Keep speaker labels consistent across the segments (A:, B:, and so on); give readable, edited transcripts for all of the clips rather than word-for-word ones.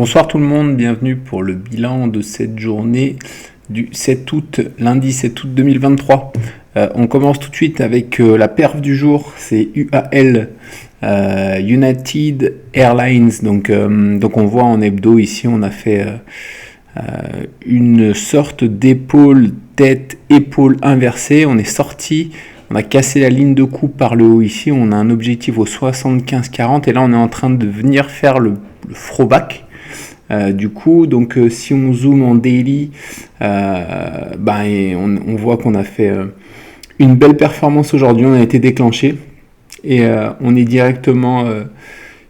A: Bonsoir tout le monde, bienvenue pour le bilan de cette journée du 7 août, lundi 7 août 2023. On commence tout de suite avec la perf du jour, c'est UAL, United Airlines. Donc on voit en hebdo ici, on a fait une sorte d'épaule, tête, épaule inversée. On est sorti, on a cassé la ligne de coupe par le haut ici, on a un objectif au 75-40 et là on est en train de venir faire le throwback. Du coup, donc si on zoome en daily, on voit qu'on a fait une belle performance aujourd'hui, on a été déclenché et on est directement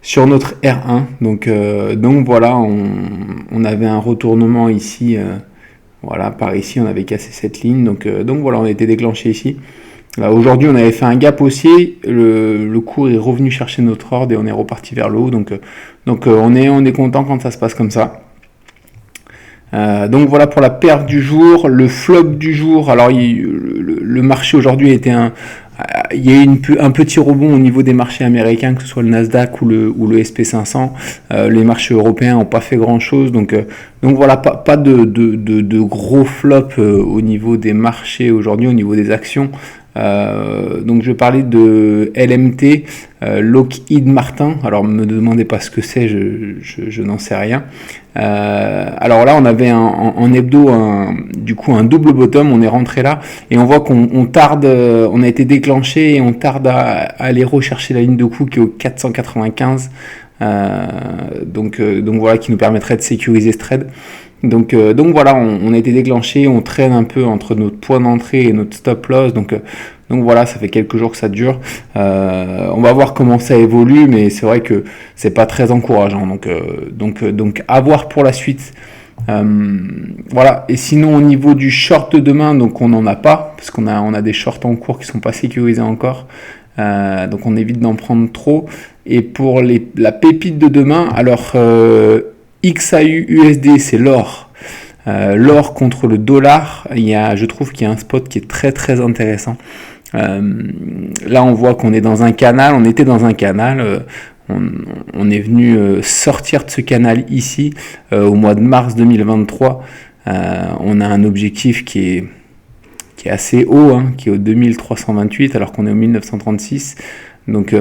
A: sur notre R1. Donc voilà, on avait un retournement ici, voilà, par ici on avait cassé cette ligne, donc voilà, on a été déclenché ici. Aujourd'hui, on avait fait un gap haussier, le cours est revenu chercher notre ordre et on est reparti vers le haut. Donc on est content quand ça se passe comme ça. Donc voilà pour la perf du jour, le flop du jour. Alors le marché aujourd'hui était il y a eu un petit rebond au niveau des marchés américains, que ce soit le Nasdaq ou le SP500. Les marchés européens n'ont pas fait grand chose, donc voilà, pas de gros flops au niveau des marchés aujourd'hui, au niveau des actions. Donc je vais parler de LMT, Lockheed Martin. Alors me demandez pas ce que c'est, je n'en sais rien. Alors là on avait en hebdo un double bottom, on est rentré là et on voit qu'on tarde, on a été déclenché et on tarde à aller rechercher la ligne de coup qui est au 495. Donc voilà, qui nous permettrait de sécuriser ce trade. Donc voilà, on a été déclenché, on traîne un peu entre notre point d'entrée et notre stop loss. Donc voilà, ça fait quelques jours que ça dure. On va voir comment ça évolue, mais c'est vrai que c'est pas très encourageant. Donc à voir pour la suite. Voilà. Et sinon au niveau du short de demain, donc on n'en a pas parce qu'on a des shorts en cours qui sont pas sécurisés encore. Donc on évite d'en prendre trop. Et pour la pépite de demain, alors XAU USD, c'est l'or. L'or contre le dollar, je trouve qu'il y a un spot qui est très très intéressant. Là on voit qu'on est dans un canal, on était dans un canal, on est venu sortir de ce canal ici au mois de mars 2023. On a un objectif qui est assez haut, qui est au 2328 alors qu'on est au 1936. Donc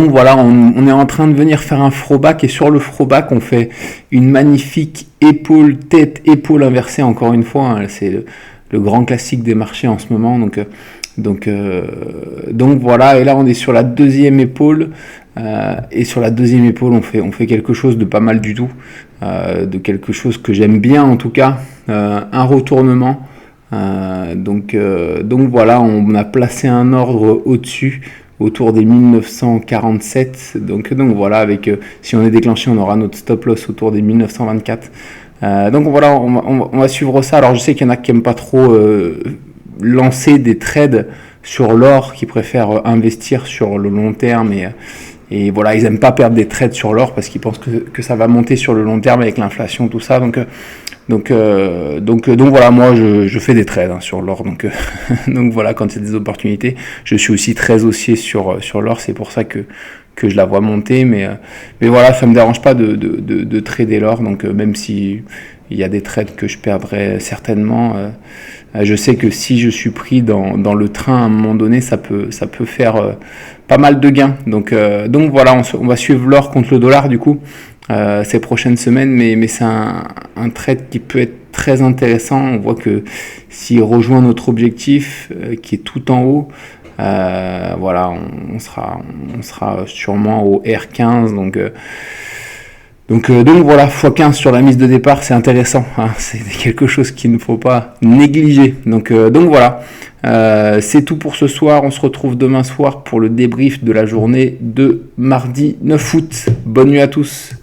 A: voilà, on est en train de venir faire un throwback et sur le throwback on fait une magnifique épaule, tête, épaule inversée encore une fois. C'est le grand classique des marchés en ce moment. Donc voilà, et là on est sur la deuxième épaule et sur la deuxième épaule on fait quelque chose de pas mal du tout, de quelque chose que j'aime bien en tout cas, un retournement. Donc voilà, on a placé un ordre au-dessus autour des 1947, donc voilà, avec si on est déclenché on aura notre stop loss autour des 1924. Donc voilà, on va suivre ça. Alors je sais qu'il y en a qui n'aiment pas trop lancer des trades sur l'or, qui préfèrent investir sur le long terme et voilà, ils n'aiment pas perdre des trades sur l'or parce qu'ils pensent que ça va monter sur le long terme avec l'inflation, tout ça. Donc voilà, moi je fais des trades sur l'or, donc voilà, quand il y a des opportunités, je suis aussi très haussier sur l'or, c'est pour ça que je la vois monter, mais voilà, ça me dérange pas de trader l'or, donc même si il y a des trades que je perdrai certainement, je sais que si je suis pris dans le train à un moment donné, ça peut faire pas mal de gains. Donc voilà, on va suivre l'or contre le dollar du coup ces prochaines semaines, mais c'est un trade qui peut être très intéressant. On voit que s'il rejoint notre objectif qui est tout en haut, voilà, on sera sûrement au R15, donc voilà, x15 sur la mise de départ, c'est intéressant, c'est quelque chose qu'il ne faut pas négliger. Donc voilà, c'est tout pour ce soir. On se retrouve demain soir pour le débrief de la journée de mardi 9 août. Bonne nuit à tous.